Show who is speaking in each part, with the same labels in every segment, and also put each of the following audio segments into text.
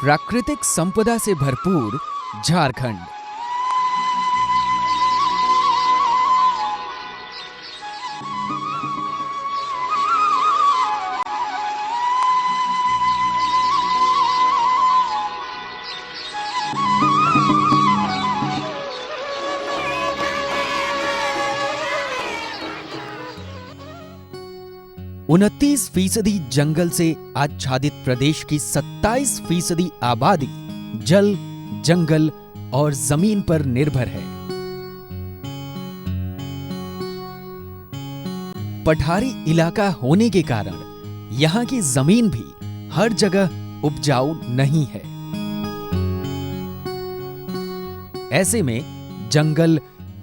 Speaker 1: प्राकृतिक संपदा से भरपूर झारखंड। उनतीस फीसदी जंगल से आच्छादित प्रदेश की 27% आबादी जल, जंगल और जमीन पर निर्भर है। पठारी इलाका होने के कारण यहाँ की जमीन भी हर जगह उपजाऊ नहीं है। ऐसे में जंगल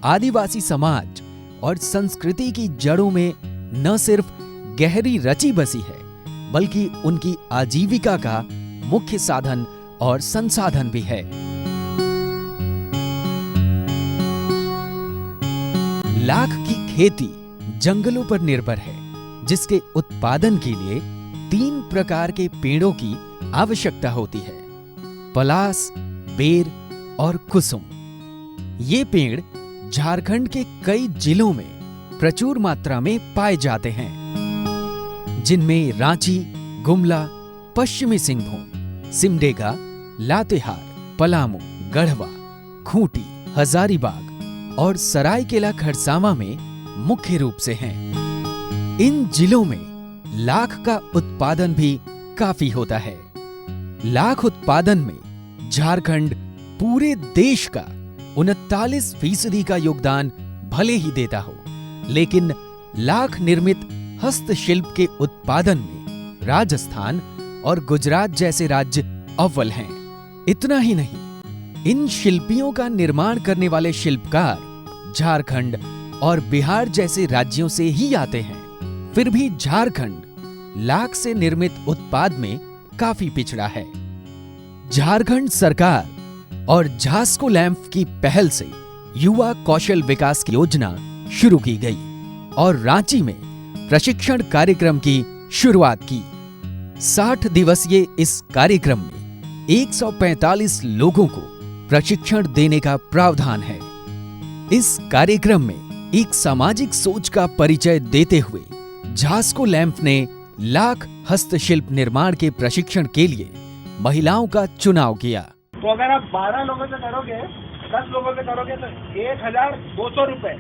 Speaker 1: आदिवासी समाज और संस्कृति की जड़ों में न सिर्फ गहरी रची बसी है, बल्कि उनकी आजीविका का मुख्य साधन और संसाधन भी है। लाख की खेती जंगलों पर निर्भर है, जिसके उत्पादन के लिए 3 प्रकार के पेड़ों की आवश्यकता होती है: पलास, बेर और कुसुम। ये पेड़ झारखंड के कई जिलों में प्रचुर मात्रा में पाए जाते हैं, जिनमें रांची, गुमला, पश्चिमी सिंहभूम, सिमडेगा, लातेहार, पलामू, गढ़वा, खूंटी, हजारीबाग और सरायकेला खरसावां में मुख्य रूप से हैं। इन जिलों में लाख का उत्पादन भी काफी होता है। लाख उत्पादन में झारखंड पूरे देश का 39% का योगदान भले ही देता हो, लेकिन लाख निर्मित हस्तशिल्प के उत्पादन में राजस्थान और गुजरात जैसे राज्य अव्वल हैं। इतना ही नहीं, इन शिल्पियों का निर्माण करने वाले शिल्पकार झारखंड और बिहार जैसे राज्यों से ही आते हैं। फिर भी झारखंड लाख से निर्मित उत्पाद में काफी पिछड़ा है। झारखंड सरकार और झास्को लैंप की पहल से युवा कौशल विकास की योजना शुरू की गई और रांची में प्रशिक्षण कार्यक्रम की शुरुआत की। 60 दिवसीय इस कार्यक्रम में 145 लोगों को प्रशिक्षण देने का प्रावधान है। इस कार्यक्रम में एक सामाजिक सोच का परिचय देते हुए झास्को लैंप ने लाख हस्तशिल्प निर्माण के प्रशिक्षण के लिए महिलाओं का चुनाव किया।
Speaker 2: तो अगर आप 12 लोगों से करोगे, 10 लोगों से करोगे तो 1200 रुपए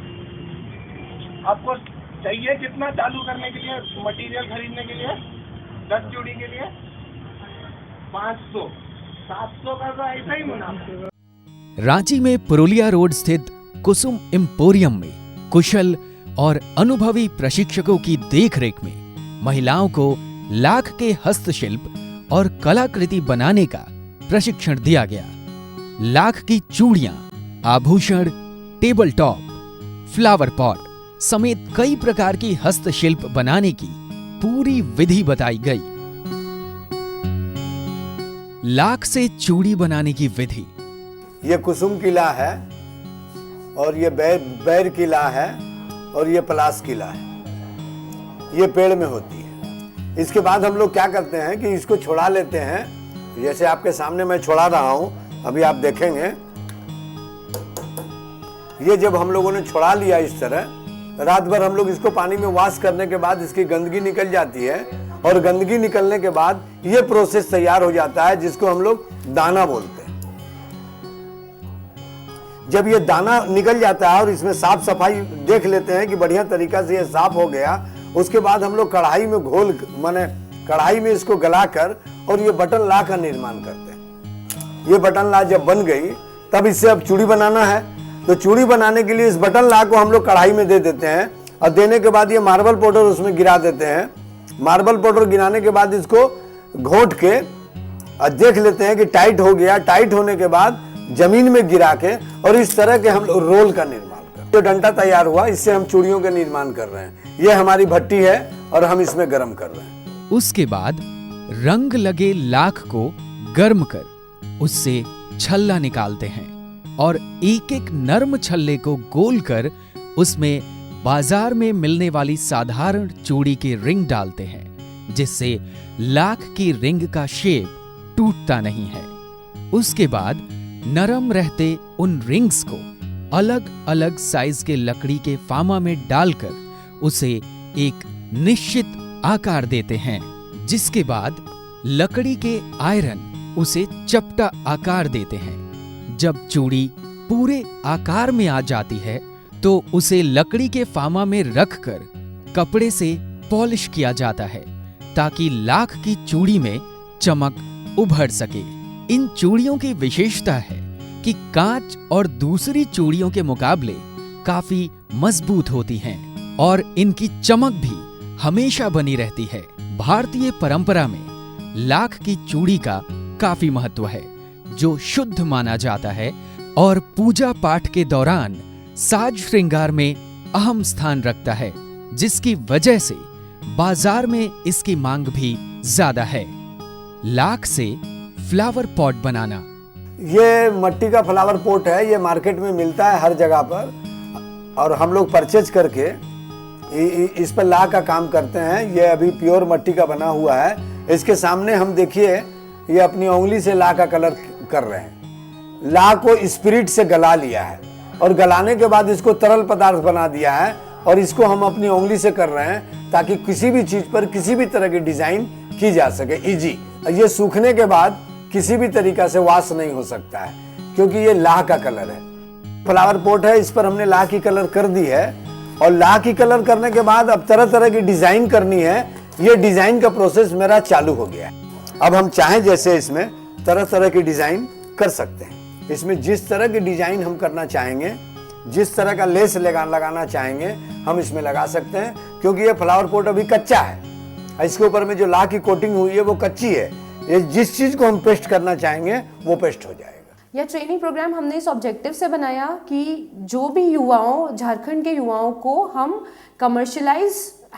Speaker 2: आपको चाहिए। कितना चालू करने के लिए, मटेरियल खरीदने के लिए, 10 चूड़ी के लिए 500, 700 का तो ऐसा ही मुनाफा।
Speaker 1: रांची में पुरुलिया रोड स्थित कुसुम एम्पोरियम में कुशल और अनुभवी प्रशिक्षकों की देखरेख में महिलाओं को लाख के हस्तशिल्प और कलाकृति बनाने का प्रशिक्षण दिया गया। लाख की चूड़ियां, आभूषण, टेबल टॉप, फ्लावर पॉट समेत कई प्रकार की हस्तशिल्प बनाने की पूरी विधि बताई गई। लाख से चूड़ी बनाने की विधि।
Speaker 3: ये कुसुम किला है और ये बैर किला है और ये पलास किला है। ये पेड़ में होती है। इसके बाद हम लोग क्या करते हैं कि इसको छोड़ा लेते हैं। जैसे आपके सामने मैं छोड़ा रहा हूं, अभी आप देखेंगे। ये जब हम लोगों ने छोड़ा लिया इस तरह, रात भर हम लोग इसको पानी में वॉश करने के बाद इसकी गंदगी निकल जाती है और गंदगी निकलने के बाद ये प्रोसेस तैयार हो जाता है, जिसको हम लोग दाना बोलते हैं। जब ये दाना निकल जाता है और इसमें साफ सफाई देख लेते हैं कि बढ़िया तरीका से ये साफ हो गया, उसके बाद हम लोग कढ़ाई में कढ़ाई में इसको गलाकर और ये बटन ला का निर्माण करते हैं। ये बटन ला जब बन गई, तब इससे अब चूड़ी बनाना है। तो चूड़ी बनाने के लिए इस बटन ला को हम लोग कढ़ाई में दे देते हैं और देने के बाद ये मार्बल पाउडर उसमें गिरा देते हैं। मार्बल पाउडर गिराने के बाद इसको घोट के और देख लेते हैं कि टाइट हो गया। टाइट होने के बाद जमीन में गिरा के और इस तरह के हम लोग रोल का निर्माण करते हैं। जो डंटा तैयार हुआ, इससे हम चूड़ियों का निर्माण कर रहे हैं। ये हमारी भट्टी है और हम इसमें गर्म कर रहे हैं।
Speaker 1: उसके बाद रंग लगे लाख को गर्म कर उससे छल्ला निकालते हैं और एक एक नर्म छल्ले को गोल कर उसमें बाजार में मिलने वाली साधारण चूड़ी की रिंग डालते हैं, जिससे लाख की रिंग का शेप टूटता नहीं है। उसके बाद नरम रहते उन रिंग्स को अलग अलग साइज के लकड़ी के फार्मा में डालकर उसे एक निश्चित आकार देते हैं, जिसके बाद लकड़ी के आयरन उसे चपटा आकार देते हैं। जब चूड़ी पूरे आकार में आ जाती है तो उसे लकड़ी के फार्मा में रखकर कपड़े से पॉलिश किया जाता है ताकि लाख की चूड़ी में चमक उभर सके। इन चूड़ियों की विशेषता है कि कांच और दूसरी चूड़ियों के मुकाबले काफी मजबूत होती हैं और इनकी चमक भी हमेशा बनी रहती है। भारतीय परंपरा में लाख की चूड़ी का काफी महत्व है, जो शुद्ध माना जाता है और पूजा पाठ के दौरान साज श्रृंगार में अहम स्थान रखता है, जिसकी वजह से बाजार में इसकी मांग भी ज्यादा है। लाख से फ्लावर पॉट बनाना।
Speaker 3: ये मिट्टी का फ्लावर पॉट है, ये मार्केट में मिलता है हर जगह पर और हम लोग परचेज करके इस पर लाख का काम करते हैं। ये अभी प्योर मिट्टी का बना हुआ है। इसके सामने हम देखिए, ये अपनी उंगली से लाख का कलर कर रहे हैं। लाख को स्पिरिट से गला लिया है और गलाने के बाद इसको तरल पदार्थ बना दिया है और इसको हम अपनी उंगली से कर रहे हैं ताकि किसी भी चीज पर किसी भी तरह की डिजाइन की जा सके इजी। ये सूखने के बाद किसी भी तरीका से वॉश नहीं हो सकता है क्योंकि ये लाह का कलर है। फ्लावर पॉट है, इस पर हमने लाह की कलर कर दी है और लाह की कलर करने के बाद अब तरह तरह की डिजाइन करनी है। ये डिजाइन का प्रोसेस मेरा चालू हो गया है। अब हम चाहें जैसे इसमें तरह तरह की डिजाइन कर सकते हैं। इसमें जिस तरह की डिजाइन हम करना चाहेंगे, जिस तरह का लेस लगाना चाहेंगे, हम इसमें लगा सकते हैं क्योंकि ये फ्लावर पॉट अभी कच्चा है। इसके ऊपर में जो लाह की कोटिंग हुई है वो कच्ची है। ये जिस चीज को हम पेस्ट करना चाहेंगे वो पेस्ट हो जाएगा।
Speaker 4: यह ट्रेनिंग प्रोग्राम हमने इस ऑब्जेक्टिव से बनाया कि जो भी युवाओं, झारखंड के युवाओं को हम कमर्शियलाइज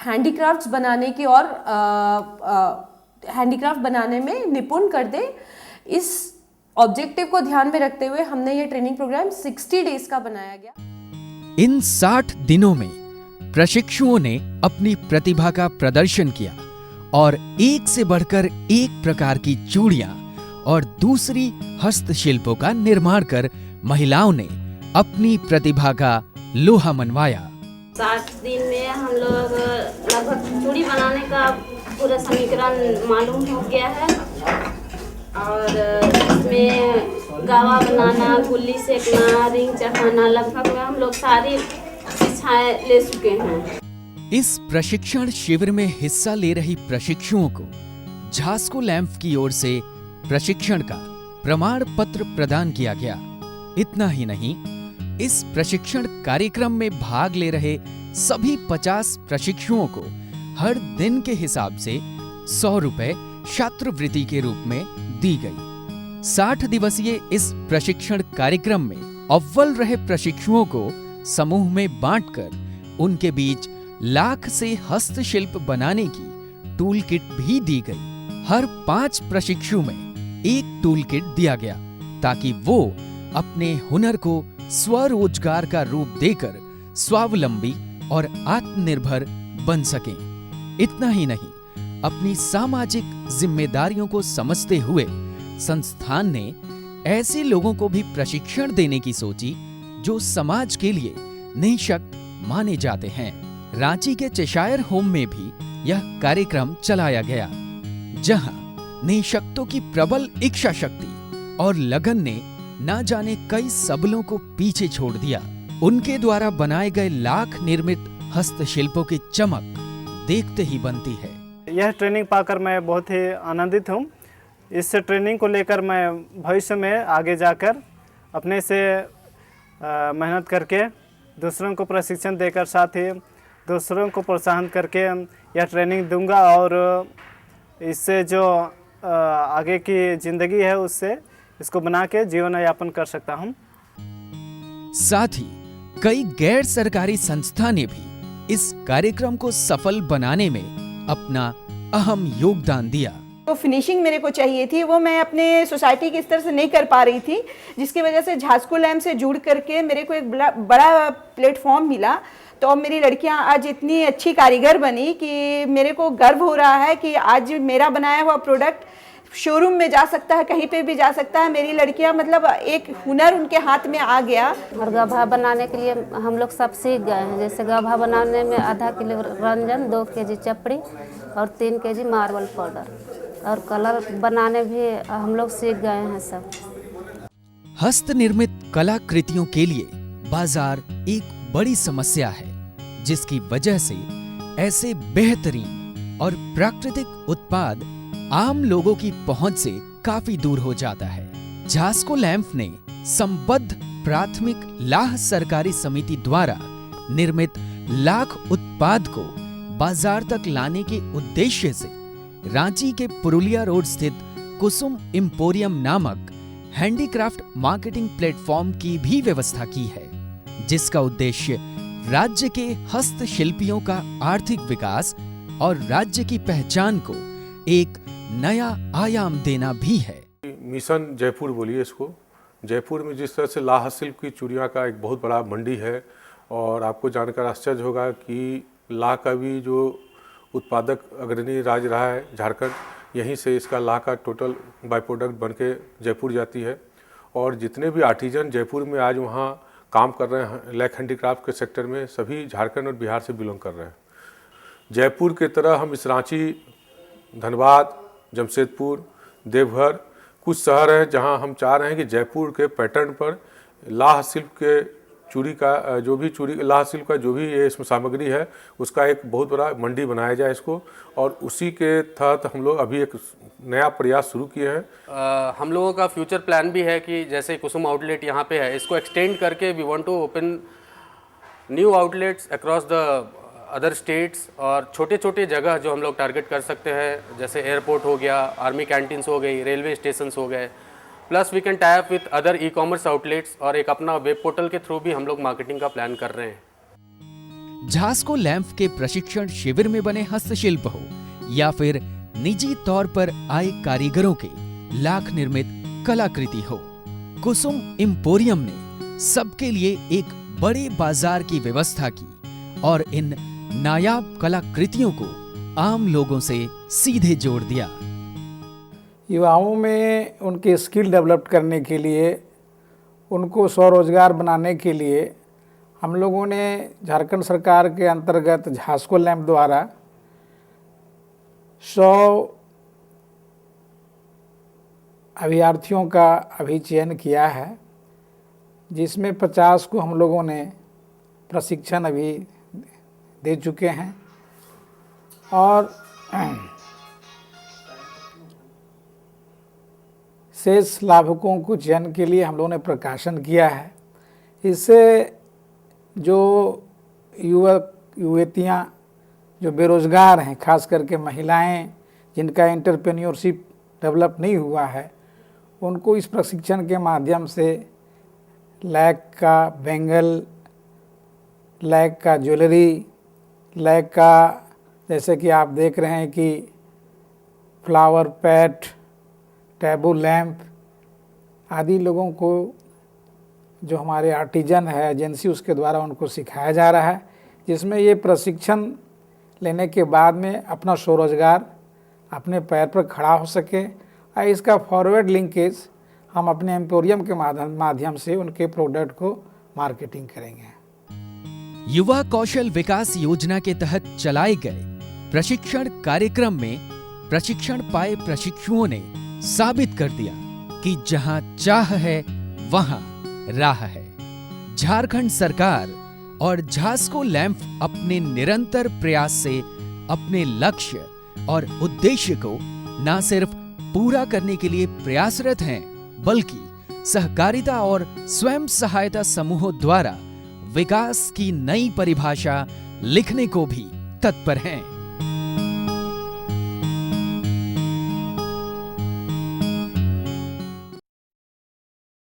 Speaker 4: हैंडीक्राफ्ट्स बनाने की और हैंडीक्राफ्ट बनाने में निपुण कर दे। इस ऑब्जेक्टिव को ध्यान में रखते हुए हमने ये ट्रेनिंग प्रोग्राम 60 डेज का बनाया गया।
Speaker 1: इन 60 दिनों में प्रशिक्षुओं ने अपनी प्रतिभा का प्रदर्शन किया और एक से बढ़कर एक प्रकार की चूड़ियां और दूसरी हस्तशिल्पों का निर्माण कर महिलाओं ने अपनी प्रतिभा का लोहा मनवाया।
Speaker 5: 60 दिन में हम लोग लगभग चूड़ी बनाने का पूरा समीकरण मालूम हो गया है और इसमें गावा बनाना, गुल्ली सेकना, रिंग चढ़ाना, लगभग हम लोग सारी शिक्षाएं ले चुके हैं।
Speaker 1: इस प्रशिक्षण शिविर में हिस्सा ले रही प्रशिक्षुओं को झास्को लैंप की ओर से प्रशिक्षण का प्रमाण पत्र प्रदान किया गया। इतना ही नहीं, इस प्रशिक्षण कार्यक्रम में भाग ले रहे सभी 50 प्रशिक्षुओं को हर दिन के हिसाब से 100 रुपए छात्रवृत्ति के रूप में दी गई। 60 दिवसीय इस प्रशिक्षण कार्यक्रम में अव्वल रहे प्रशिक्षुओं को समूह में बांटकर उनके बीच लाख से हस्तशिल्प बनाने की टूल किट भी दी गई। हर 5 प्रशिक्षु में एक टूल किट दिया गया ताकि वो अपने हुनर को स्वरोजगार का रूप देकर स्वावलंबी और आत्मनिर्भर बन सकें। इतना ही नहीं, अपनी सामाजिक जिम्मेदारियों को समझते हुए संस्थान ने ऐसे लोगों को भी प्रशिक्षण देने की सोची जो समाज के लिए निःशक्त माने जाते हैं। रांची के चेशायर होम में भी यह कार्यक्रम चलाया गया, जहां निःशक्तों की प्रबल इच्छा शक्ति और लगन ने ना जाने कई सबलों को पीछे छोड़ दिया। उनके द्वारा बनाए गए लाख निर्मित हस्तशिल्पों की चमक देखते ही बनती है।
Speaker 6: यह ट्रेनिंग पाकर मैं बहुत ही आनंदित हूँ। इस ट्रेनिंग को लेकर मैं भविष्य में आगे जाकर अपने से मेहनत करके दूसरों को प्रशिक्षण देकर साथ ही दूसरों को प्रोत्साहन करके यह ट्रेनिंग दूंगा और इससे जो आगे की ज़िंदगी है उससे इसको बना के जीवन यापन कर सकता हूँ।
Speaker 1: साथ ही कई गैर सरकारी संस्था ने भी इस कार्यक्रम को सफल बनाने में अपना अहम योगदान दिया।
Speaker 7: तो फिनिशिंग मेरे को चाहिए थी, वो मैं अपने सोसाइटी के स्तर से नहीं कर पा रही थी, जिसकी वजह से झास्को लैंप से जुड़ करके मेरे को एक बड़ा प्लेटफॉर्म मिला। तो अब मेरी लड़कियां आज इतनी अच्छी कारीगर बनी कि मेरे को गर्व हो रहा है कि आज मेरा बनाया हुआ प्रोडक्ट शोरूम में जा सकता है, कहीं पे भी जा सकता है। मेरी लड़कियां मतलब एक हुनर उनके हाथ में आ गया।
Speaker 5: और गभा बनाने के लिए हम लोग सब सीख गए हैं। जैसे गभा बनाने में आधा किलो रंजन, 2 केजी चपड़ी और 3 केजी मार्बल पाउडर, और कलर बनाने भी हम लोग सीख गए हैं सब।
Speaker 1: हस्त निर्मित कलाकृतियों के लिए बाजार एक बड़ी समस्या है, जिसकी वजह से ऐसे बेहतरीन और प्राकृतिक उत्पाद आम लोगों की पहुंच से काफी दूर हो जाता है। झास्को लैंप ने संबद्ध प्राथमिक लाह सहकारी समिति द्वारा निर्मित लाख उत्पाद को बाजार तक लाने के उद्देश्य से रांची के पुरुलिया रोड स्थित कुसुम एम्पोरियम नामक हैंडीक्राफ्ट मार्केटिंग प्लेटफॉर्म की भी व्यवस्था की है, जिसका उद्देश्य राज्य के हस्तशिल्पियों का आर्थिक विकास और राज्य की पहचान को एक नया आयाम देना भी है।
Speaker 8: मिशन जयपुर बोलिए इसको। जयपुर में जिस तरह से लाह शिल्प की चूड़ियाँ का एक बहुत बड़ा मंडी है, और आपको जानकर आश्चर्य होगा कि लाह का भी जो उत्पादक अग्रणी राज्य रहा है झारखंड, यहीं से इसका लाह का टोटल बाई प्रोडक्ट बन के जयपुर जाती है। और जितने भी आर्टिजन जयपुर में आज वहाँ काम कर रहे हैं लैक हैंडीक्राफ्ट के सेक्टर में, सभी झारखंड और बिहार से बिलोंग कर रहे हैं। जयपुर की तरह हम इस रांची, धनबाद, जमशेदपुर, देवघर कुछ शहर हैं जहां हम चाह रहे हैं कि जयपुर के पैटर्न पर लाह शिल्प के चूड़ी का जो भी लाह शिल्प का जो भी ये इसमें सामग्री है उसका एक बहुत बड़ा मंडी बनाया जाए इसको, और उसी के तहत हम लोग अभी एक नया प्रयास शुरू किए हैं।
Speaker 9: हम लोगों का फ्यूचर प्लान भी है कि जैसे कुसुम आउटलेट यहाँ पे है, इसको एक्सटेंड करके we want to open new outlets across the other states, और छोटे छोटे जगह जो हम लोग टारगेट कर सकते हैं, जैसे एयरपोर्ट हो गया, आर्मी कैंटीन्स हो गई, रेलवे स्टेशंस हो गए, plus we can tie up with other e-commerce outlets, और एक अपना वेब पोर्टल के थ्रू भी हम लोग मार्केटिंग का प्लान कर रहे हैं।
Speaker 1: झास्को लैंप के प्रशिक्षण शिविर में बने हस्तशिल्प हो या फिर निजी तौर पर आए कारीगरों के लाख निर्मित कलाकृति हो, कुसुम एम्पोरियम ने सबके लिए एक बड़े बाजार की व्यवस्था की और इन नायाब कलाकृतियों को आम लोगों से सीधे जोड़ दिया।
Speaker 10: युवाओं में उनके स्किल डेवलप करने के लिए, उनको स्वरोजगार बनाने के लिए हम लोगों ने झारखंड सरकार के अंतर्गत झास्को लैंप द्वारा 100 अभ्यर्थियों का अभी चयन किया है, जिसमें 50 को हम लोगों ने प्रशिक्षण अभी दे चुके हैं, और शेष लाभुकों को चयन के लिए हम लोगों ने प्रकाशन किया है। इससे जो युवक युवतियाँ जो बेरोज़गार हैं, खास करके महिलाएं जिनका एंटरप्रेन्योरशिप डेवलप नहीं हुआ है, उनको इस प्रशिक्षण के माध्यम से लैक का बेंगल, लैक का ज्वेलरी, लैक का जैसे कि आप देख रहे हैं कि फ्लावर पैट, टेबल लैंप आदि लोगों को जो हमारे आर्टिजन है एजेंसी, उसके द्वारा उनको सिखाया जा रहा है, जिसमें ये प्रशिक्षण लेने के बाद में अपना स्वरोजगार अपने पैर पर खड़ा हो सके। और इसका फॉरवर्ड लिंकेज हम अपने एम्पोरियम के माध्यम से उनके प्रोडक्ट को मार्केटिंग करेंगे।
Speaker 1: युवा कौशल विकास योजना के तहत चलाए गए प्रशिक्षण कार्यक्रम में प्रशिक्षण पाए प्रशिक्षुओं ने साबित कर दिया कि जहां चाह है वहां राह है। झारखंड सरकार और झास्को लैंप अपने निरंतर प्रयास से अपने लक्ष्य और उद्देश्य को न सिर्फ पूरा करने के लिए प्रयासरत हैं, बल्कि सहकारिता और स्वयं सहायता समूहों द्वारा विकास की नई परिभाषा लिखने को भी तत्पर हैं।